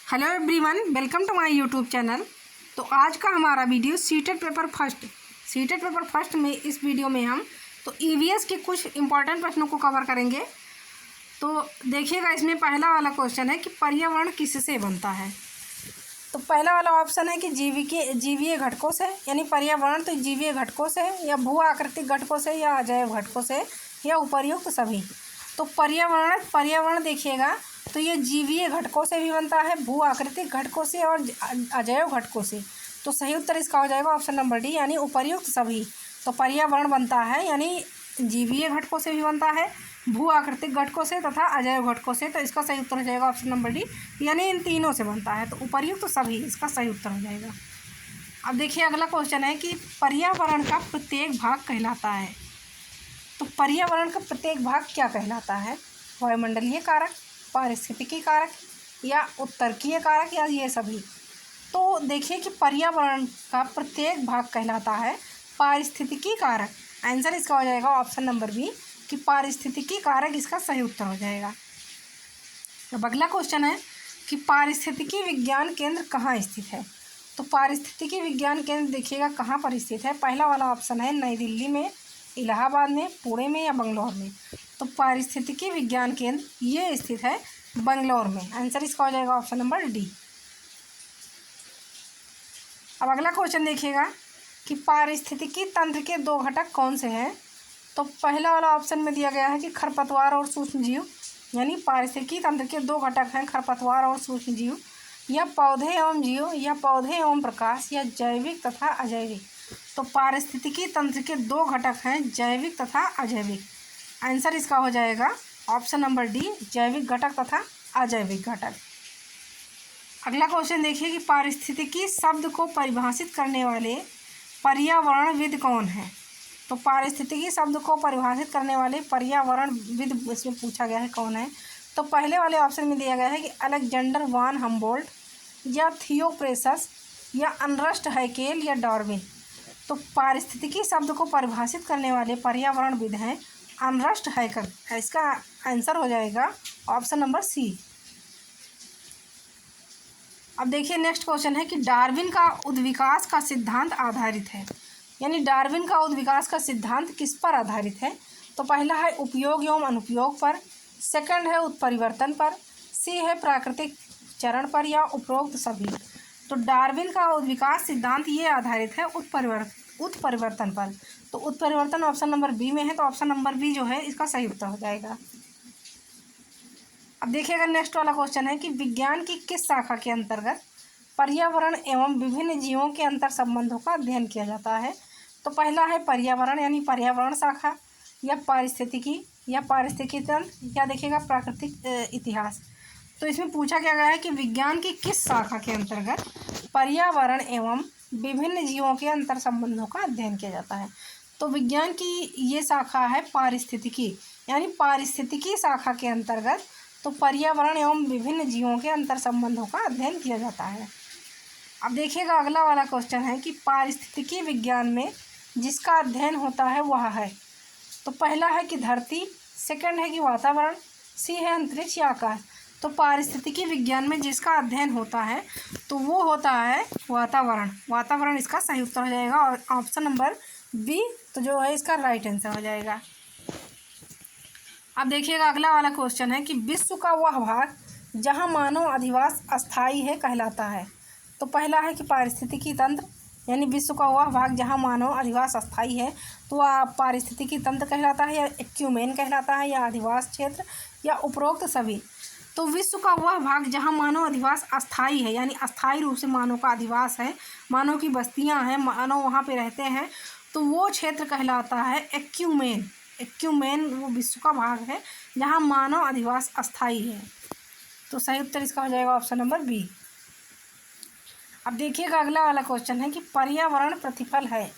Hello everyone, welcome to my YouTube channel. तो आज का हमारा वीडियो सीटेट पेपर फर्स्ट में इस वीडियो में हम तो ईवीएस के कुछ इम्पॉर्टेंट प्रश्नों को कवर करेंगे। तो देखिएगा, इसमें पहला वाला क्वेश्चन है कि पर्यावरण किससे बनता है। तो पहला वाला ऑप्शन है कि जीवीय घटकों से, यानी पर्यावरण तो जीवीय घटकों से या भू आकृतिक घटकों से या अजैव घटकों से या उपर्युक्त सभी। तो पर्यावरण देखिएगा तो ये जीवीय घटकों से भी बनता है, भू आकृतिक घटकों से और अजैव घटकों से। तो सही उत्तर इसका हो जाएगा ऑप्शन नंबर डी, यानी उपर्युक्त सभी। तो पर्यावरण बनता है यानी जीवीय घटकों से भी बनता है, भू आकृतिक घटकों से तथा अजैव घटकों से। तो इसका सही उत्तर हो जाएगा ऑप्शन नंबर डी, यानी इन तीनों से बनता है। तो उपर्युक्त सभी इसका सही उत्तर हो जाएगा। अब देखिए, अगला क्वेश्चन है कि पर्यावरण का प्रत्येक भाग कहलाता है। तो पर्यावरण का प्रत्येक भाग क्या कहलाता है? वायुमंडलीय कारक, पारिस्थितिकी कारक या उत्तरकीय कारक या ये सभी। तो देखिए कि पर्यावरण का प्रत्येक भाग कहलाता है पारिस्थितिकी कारक। आंसर इसका हो जाएगा ऑप्शन नंबर बी कि पारिस्थितिकी कारक इसका सही उत्तर हो जाएगा। अब अगला क्वेश्चन है कि पारिस्थितिकी विज्ञान केंद्र कहाँ स्थित है। तो पारिस्थितिकी विज्ञान केंद्र देखिएगा कहाँ पर स्थित है। पहला वाला ऑप्शन है नई दिल्ली में, इलाहाबाद में, पुणे में या बंगलौर में। तो पारिस्थितिकी विज्ञान केंद्र ये स्थित है बंगलौर में। आंसर इसका हो जाएगा ऑप्शन नंबर डी। अब अगला क्वेश्चन देखिएगा कि पारिस्थितिकी तंत्र के दो घटक कौन से हैं। तो पहला वाला ऑप्शन में दिया गया है कि खरपतवार और सूक्ष्म जीव, यानी पारिस्थितिकी तंत्र के दो घटक हैं खरपतवार और सूक्ष्म जीव, या पौधे एवं जीव, या पौधे एवं प्रकाश, या जैविक तथा अजैविक। तो पारिस्थितिकी तंत्र के दो घटक हैं जैविक तथा अजैविक। आंसर इसका हो जाएगा ऑप्शन नंबर डी, जैविक घटक तथा अजैविक घटक। अगला क्वेश्चन देखिए कि पारिस्थितिकी शब्द को परिभाषित करने वाले पर्यावरणविद कौन है। तो पारिस्थितिकी शब्द को परिभाषित करने वाले पर्यावरणविद इसमें पूछा गया है कौन है। तो पहले वाले ऑप्शन में दिया गया है कि अलेक्जेंडर वान हम्बोल्ट, या थियोप्रेसस, या अर्नस्ट हैकेल, या डार्विन। तो पारिस्थितिकी शब्द को परिभाषित करने वाले पर्यावरणविद हैं अर्नस्ट हैकेल। इसका आंसर हो जाएगा ऑप्शन नंबर सी। अब देखिए, नेक्स्ट क्वेश्चन है कि डार्विन का उद्विकास का सिद्धांत आधारित है, यानी डार्विन का उद्विकास का सिद्धांत किस पर आधारित है। तो पहला है उपयोग एवं अनुपयोग पर, सेकंड है उत्परिवर्तन पर, सी है प्राकृतिक चरण पर, या उपरोक्त सभी। तो डार्विन का उद्विकास सिद्धांत ये आधारित है उत्परिवर्तन पर। तो उत्परिवर्तन ऑप्शन नंबर बी में है, तो ऑप्शन नंबर बी जो है इसका सही उत्तर हो जाएगा। अब देखिएगा, नेक्स्ट वाला क्वेश्चन है कि विज्ञान की किस शाखा के अंतर्गत पर्यावरण एवं विभिन्न जीवों के अंतर संबंधों का अध्ययन किया जाता है। तो पहला है पर्यावरण यानी पर्यावरण शाखा, या पारिस्थितिकी, या पारिस्थितिकी तंत्र, या देखिएगा प्राकृतिक इतिहास। तो इसमें पूछा क्या गया है कि विज्ञान की किस शाखा के अंतर्गत पर्यावरण एवं विभिन्न जीवों के अंतर संबंधों का अध्ययन किया जाता है। तो विज्ञान की ये शाखा है पारिस्थितिकी, यानी पारिस्थितिकी शाखा के अंतर्गत तो पर्यावरण एवं विभिन्न जीवों के अंतर संबंधों का अध्ययन किया जाता है। अब देखिएगा, अगला वाला क्वेश्चन है कि पारिस्थितिकी विज्ञान में जिसका अध्ययन होता है वह है। तो पहला है कि धरती, सेकंड है कि वातावरण, सी है अंतरिक्ष या आकाश। तो पारिस्थितिकी विज्ञान में जिसका अध्ययन होता है तो वो होता है वातावरण इसका सही उत्तर हो जाएगा और ऑप्शन नंबर बी तो जो है इसका राइट आंसर हो जाएगा। अब देखिएगा, अगला वाला क्वेश्चन है कि विश्व का वह भाग जहाँ मानव अधिवास अस्थायी है कहलाता है। तो पहला है कि पारिस्थितिकी तंत्र, यानी विश्व का वह भाग जहाँ मानव अधिवास अस्थायी है तो वह पारिस्थितिकी तंत्र कहलाता है, या एक्यूमेन कहलाता है, या अधिवास क्षेत्र, या उपरोक्त सभी। तो विश्व का वह भाग जहाँ मानव अधिवास अस्थायी है, यानी अस्थायी रूप से मानव का अधिवास है, मानव की बस्तियाँ हैं, मानव वहाँ पे रहते हैं, तो वो क्षेत्र कहलाता है एक्यूमेन वो विश्व का भाग है जहाँ मानव अधिवास अस्थायी है। तो सही उत्तर इसका हो जाएगा ऑप्शन नंबर बी। अब देखिएगा, अगला वाला क्वेश्चन है कि पर्यावरण प्रतिफल है।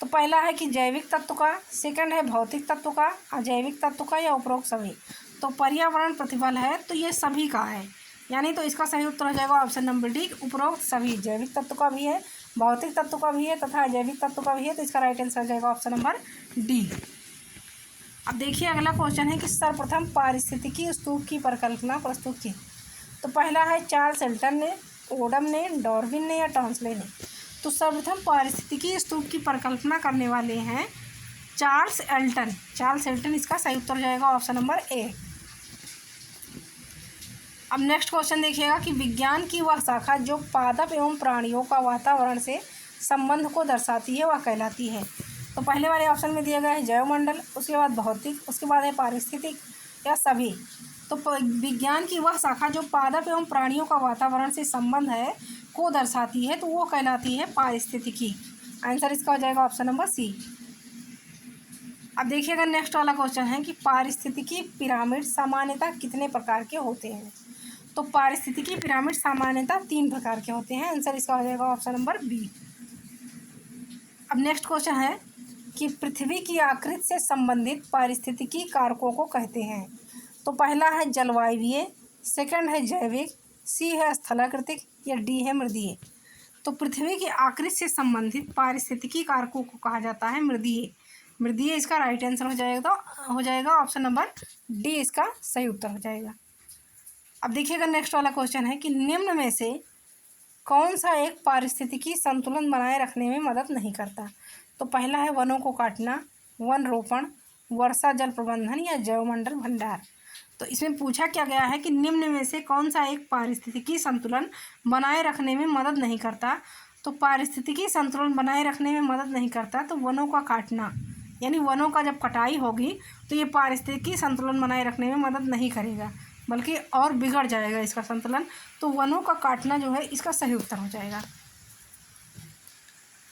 तो पहला है कि जैविक तत्व का, सेकंड है भौतिक तत्व का, अजैविक तत्व का, या उपरोक्त सभी। तो पर्यावरण प्रतिफल है तो ये सभी का है, यानी तो इसका सही उत्तर हो जाएगा ऑप्शन नंबर डी, उपरोक्त सभी। जैविक तत्व का भी है, भौतिक तत्व का भी है तथा अजैविक तत्व का भी है। तो इसका राइट आंसर हो जाएगा ऑप्शन नंबर डी। अब देखिए, अगला क्वेश्चन है कि सर्वप्रथम पारिस्थितिकी स्तूप की परिकल्पना प्रस्तुत की। तो पहला है चार्ल्स एल्टन ने, ओडम ने, डार्विन ने या टॉन्सले ने। तो सर्वप्रथम पारिस्थितिकी स्तूप की परिकल्पना करने वाले हैं चार्ल्स एल्टन। चार्ल्स एल्टन इसका सही उत्तर हो जाएगा ऑप्शन नंबर ए। अब नेक्स्ट क्वेश्चन देखिएगा कि विज्ञान की वह शाखा जो पादप एवं प्राणियों का वातावरण से संबंध को दर्शाती है वह कहलाती है। तो पहले वाले ऑप्शन में दिया गया है जैवमंडल, उसके बाद भौतिक, उसके बाद है पारिस्थितिक या सभी। तो विज्ञान की वह शाखा जो पादप एवं प्राणियों का वातावरण से संबंध है को दर्शाती है तो वो कहलाती है पारिस्थितिकी। आंसर इसका हो जाएगा ऑप्शन नंबर सी। अब देखिएगा नेक्स्ट वाला क्वेश्चन है कि पारिस्थितिकी पिरामिड सामान्यतः कितने प्रकार के होते हैं। तो पारिस्थितिकी पिरामिड सामान्यतः 3 प्रकार के होते हैं। आंसर इसका हो जाएगा ऑप्शन नंबर बी। अब नेक्स्ट क्वेश्चन है कि पृथ्वी की आकृति से संबंधित पारिस्थितिकी कारकों को कहते हैं। तो पहला है जलवायवीय, सेकंड है जैविक, सी है स्थलाकृतिक या डी है मृदीय। तो पृथ्वी की आकृति से संबंधित पारिस्थितिकी कारकों को कहा जाता है मृदीय। मृदीय इसका राइट आंसर हो जाएगा ऑप्शन नंबर डी इसका सही उत्तर हो जाएगा। अब देखिएगा नेक्स्ट वाला क्वेश्चन है कि निम्न में से कौन सा एक पारिस्थितिकी संतुलन बनाए रखने में मदद नहीं करता। तो पहला है वनों को काटना, वन रोपण, वर्षा जल प्रबंधन या जैवमंडल भंडार। तो इसमें पूछा क्या गया है कि निम्न में से कौन सा एक पारिस्थितिकी संतुलन बनाए रखने में मदद नहीं करता। तो पारिस्थितिकी संतुलन बनाए रखने में मदद नहीं करता तो वनों का काटना, यानी वनों का जब कटाई होगी तो ये पारिस्थितिकी संतुलन बनाए रखने में मदद नहीं करेगा बल्कि और बिगड़ जाएगा इसका संतुलन। तो वनों का काटना जो है इसका सही उत्तर हो जाएगा।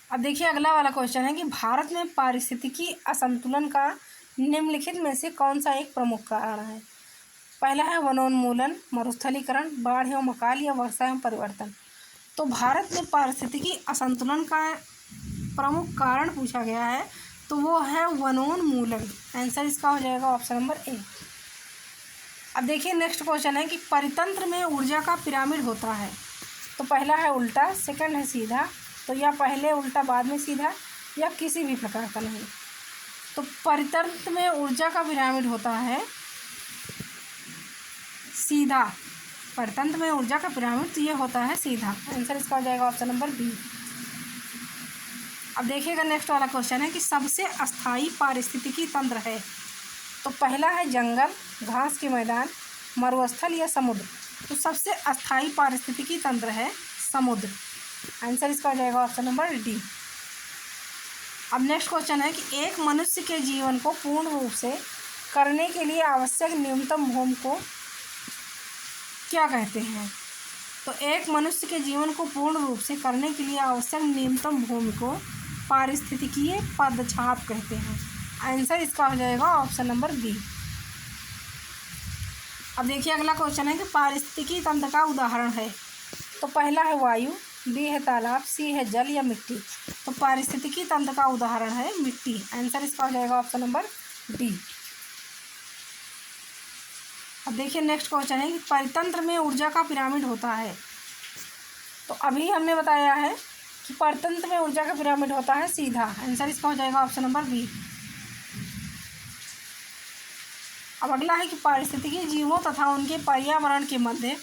अब देखिए अगला वाला क्वेश्चन है कि भारत में पारिस्थितिकी असंतुलन का निम्नलिखित में से कौन सा एक प्रमुख कारण है। पहला है वनोन्मूलन, मरुस्थलीकरण, बाढ़ एवं अकाल या वर्षा एवं परिवर्तन। तो भारत में पारिस्थितिकी असंतुलन का प्रमुख कारण पूछा गया है तो वो है वनोन्मूलन। आंसर इसका हो जाएगा ऑप्शन नंबर ए। अब देखिए नेक्स्ट क्वेश्चन है कि परितंत्र में ऊर्जा का पिरामिड होता है। तो पहला है उल्टा, सेकंड है सीधा, तो या पहले उल्टा बाद में सीधा या किसी भी प्रकार का नहीं। तो परितंत्र में ऊर्जा का पिरामिड होता है सीधा। परितंत्र में ऊर्जा का पिरामिड तो ये होता है सीधा। आंसर इसका हो जाएगा ऑप्शन नंबर बी। अब देखिएगा नेक्स्ट वाला क्वेश्चन है कि सबसे अस्थायी पारिस्थितिकी तंत्र है। तो पहला है जंगल, घास के मैदान, मरुस्थल या समुद्र। तो सबसे अस्थायी पारिस्थितिकी तंत्र है समुद्र। आंसर इसका हो जाएगा ऑप्शन नंबर डी। अब नेक्स्ट क्वेश्चन है कि एक मनुष्य के जीवन को पूर्ण रूप से करने के लिए आवश्यक न्यूनतम भूमि को क्या कहते हैं। तो एक मनुष्य के जीवन को पूर्ण रूप से करने के लिए आवश्यक न्यूनतम भूमि को पारिस्थितिकीय पदछाप कहते हैं। आंसर इसका हो जाएगा ऑप्शन नंबर बी। अब देखिए अगला क्वेश्चन है कि पारिस्थितिकी तंत्र का उदाहरण है। तो पहला है वायु, बी है तालाब, सी है जल या मिट्टी। तो पारिस्थितिकी तंत्र का उदाहरण है मिट्टी। आंसर इसका हो जाएगा ऑप्शन नंबर डी। अब देखिए नेक्स्ट क्वेश्चन है कि परितंत्र में ऊर्जा का पिरामिड होता है। तो अभी हमने बताया है कि परितंत्र में ऊर्जा का पिरामिड होता है सीधा। आंसर इसका हो जाएगा ऑप्शन नंबर बी। अब अगला है कि पारिस्थितिकी जीवों तथा उनके पर्यावरण के मध्य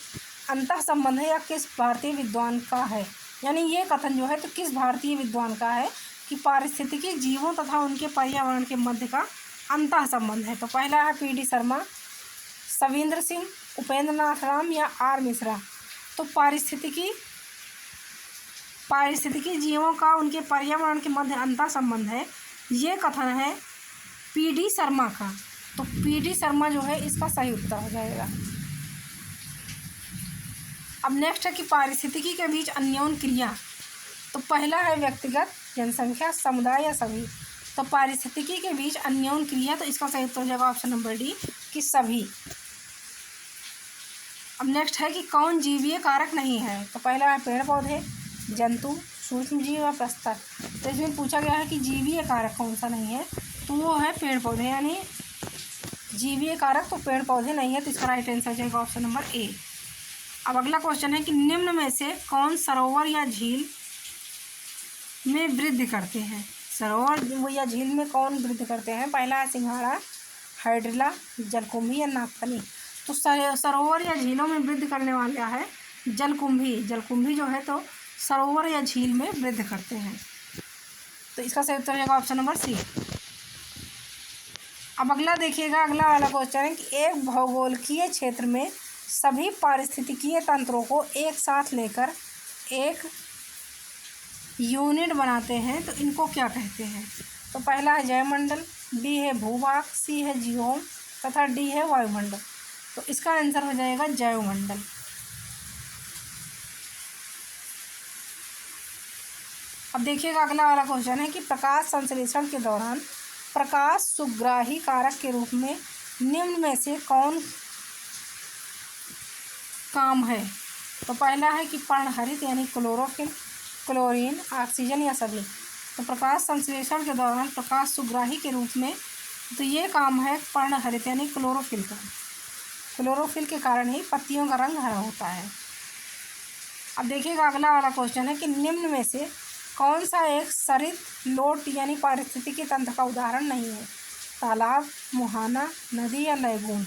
अंतः संबंध है या किस भारतीय विद्वान का है। यानी ये कथन जो है तो किस भारतीय विद्वान का है कि पारिस्थितिकी जीवों तथा उनके पर्यावरण के मध्य का अंतः संबंध है। तो पहला है पी डी शर्मा, सविंद्र सिंह, उपेंद्र नाथ राम या आर मिश्रा। तो पारिस्थितिकी जीवों का उनके पर्यावरण के मध्य अंतः संबंध है, ये कथन है पी डी शर्मा का। तो पी डी शर्मा जो है इसका सही उत्तर हो जाएगा। अब नेक्स्ट है कि पारिस्थितिकी के बीच अन्योन्य क्रिया। तो पहला है व्यक्तिगत, जनसंख्या, समुदाय या सभी। तो पारिस्थितिकी के बीच अन्योन्य क्रिया तो इसका सही उत्तर हो जाएगा ऑप्शन नंबर डी कि सभी। अब नेक्स्ट है कि कौन जीवीय कारक नहीं है। तो पहला है पेड़ पौधे, जंतु, सूक्ष्म जीव या प्रस्तर। तो इसमें पूछा गया है कि जीवीय कारक कौन सा नहीं है तो वो है पेड़ पौधे, यानी जीवीय कारक तो पेड़ पौधे नहीं है। तो इसका राइट आंसर हो जाएगा ऑप्शन नंबर ए। अब अगला क्वेश्चन है कि निम्न में से कौन सरोवर या झील में वृद्धि करते हैं। सरोवर या झील में कौन वृद्धि करते हैं। पहला है सिंघाड़ा, हाइड्रिला, जलकुंभी या नागफनी। तो सरोवर या झीलों में वृद्धि करने वाला है जलकुंभी। जलकुंभी जो है तो सरोवर या झील में वृद्धि करते हैं। तो इसका सही उत्तर होगा ऑप्शन नंबर सी। अब अगला देखिएगा, अगला वाला क्वेश्चन है कि एक भौगोलिकीय क्षेत्र में सभी पारिस्थितिकीय तंत्रों को एक साथ लेकर एक यूनिट बनाते हैं तो इनको क्या कहते हैं। तो पहला है जैवमंडल, बी है भूभाग, सी है जीवोम तथा डी है वायुमंडल। तो इसका आंसर हो जाएगा जैवमंडल। अब देखिएगा अगला वाला क्वेश्चन है कि प्रकाश संश्लेषण के दौरान प्रकाश सुग्राही कारक के रूप में निम्न में से कौन काम है। तो पहला है कि पर्णहरित यानी क्लोरोफिल, क्लोरीन, ऑक्सीजन या सभी। तो प्रकाश संश्लेषण के दौरान प्रकाश सुग्राही के रूप में तो ये काम है पर्णहरित यानी क्लोरोफिल का। क्लोरोफिल के कारण ही पत्तियों का रंग हरा होता है। अब देखिएगा अगला वाला क्वेश्चन है कि निम्न में से कौन सा एक सरित लोट यानी पारिस्थितिकी तंत्र का उदाहरण नहीं है। तालाब, मुहाना, नदी या लैगून,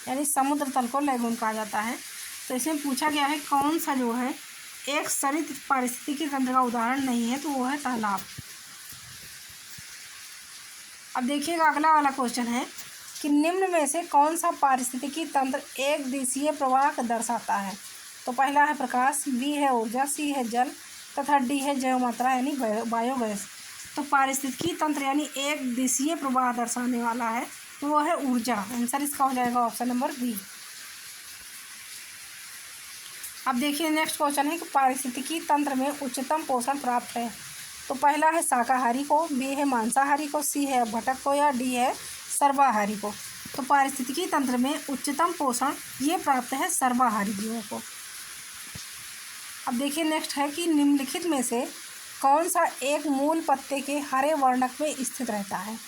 यानी समुद्र तल को लैगून कहा जाता है। तो इसमें पूछा गया है कौन सा जो है एक सरित पारिस्थितिकी तंत्र का उदाहरण नहीं है, तो वो है तालाब। अब देखिएगा अगला वाला क्वेश्चन है कि निम्न में से कौन सा पारिस्थितिकी तंत्र एक दिशीय प्रवाह को दर्शाता है। तो पहला है प्रकाश, बी है ऊर्जा, सी है जल तथा डी है जैव मात्रा यानी बायोगैस। तो पारिस्थितिकी तंत्र यानी एक दिशीय प्रवाह दर्शाने वाला है तो वो है ऊर्जा। आंसर इसका हो जाएगा ऑप्शन नंबर बी। अब देखिए नेक्स्ट क्वेश्चन है कि पारिस्थितिकी तंत्र में उच्चतम पोषण प्राप्त है। तो पहला है शाकाहारी को, बी है मांसाहारी को, सी है भटक को या डी है सर्वाहारी को। तो पारिस्थितिकी तंत्र में उच्चतम पोषण ये प्राप्त है सर्वाहारी जीवों को। अब देखिए नेक्स्ट है कि निम्नलिखित में से कौन सा एक मूल पत्ते के हरे वर्णक में स्थित रहता है।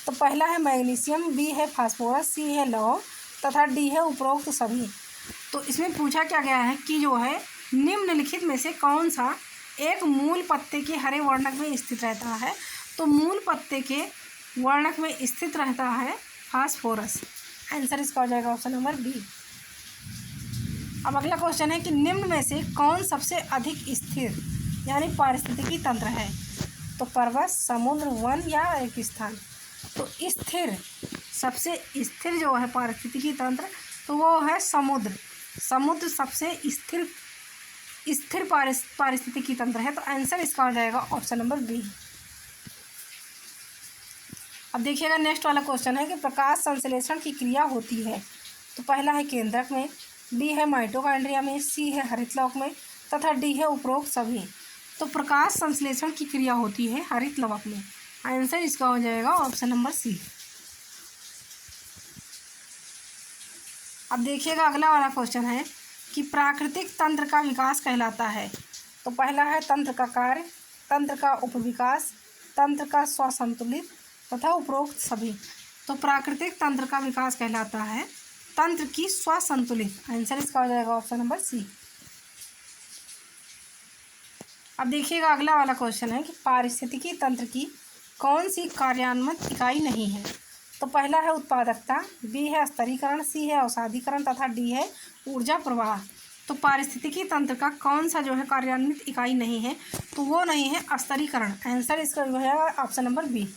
तो पहला है मैग्नीशियम, बी है फास्फोरस, सी है लौह तथा डी है उपरोक्त सभी। तो इसमें पूछा क्या गया है कि जो है निम्नलिखित में से कौन सा एक मूल पत्ते के हरे वर्णक में स्थित रहता है। तो मूल पत्ते के वर्णक में स्थित रहता है फास्फोरस। आंसर इसका हो जाएगा ऑप्शन नंबर बी। अब अगला क्वेश्चन है कि निम्न में से कौन सबसे अधिक स्थिर यानी पारिस्थितिकी तंत्र है। तो पर्वत, समुद्र, वन या एक स्थान। तो स्थिर, सबसे स्थिर जो है पारिस्थितिकी तंत्र तो वो है समुद्र। समुद्र सबसे स्थिर पारिस्थितिकी तंत्र है। तो आंसर इसका हो जाएगा ऑप्शन नंबर बी। अब देखिएगा नेक्स्ट वाला क्वेश्चन है कि प्रकाश संश्लेषण की क्रिया होती है। तो पहला है केंद्रक में, बी है माइटोकॉन्ड्रिया में, सी है हरितलवक में तथा डी है उपरोक्त सभी। तो प्रकाश संश्लेषण की क्रिया होती है हरितलवक में। आंसर इसका हो जाएगा ऑप्शन नंबर सी। अब देखिएगा अगला वाला क्वेश्चन है कि प्राकृतिक तंत्र का विकास कहलाता है। तो पहला है तंत्र का कार्य, तंत्र का उपविकास, तंत्र का स्वसंतुलित तथा उपरोक्त सभी। तो प्राकृतिक तंत्र का विकास कहलाता है तंत्र की स्वसंतुलित। आंसर इसका हो जाएगा ऑप्शन नंबर सी। अब देखिएगा अगला वाला क्वेश्चन है कि पारिस्थितिकी तंत्र की कौन सी कार्यान्वित इकाई नहीं है। तो पहला है उत्पादकता, बी है स्तरीकरण, सी है अवसादीकरण तथा डी है ऊर्जा प्रवाह। तो पारिस्थितिकी तंत्र का कौन सा जो है कार्यान्वित इकाई नहीं है, तो वो नहीं है स्तरीकरण। आंसर इसका जो है ऑप्शन नंबर बी।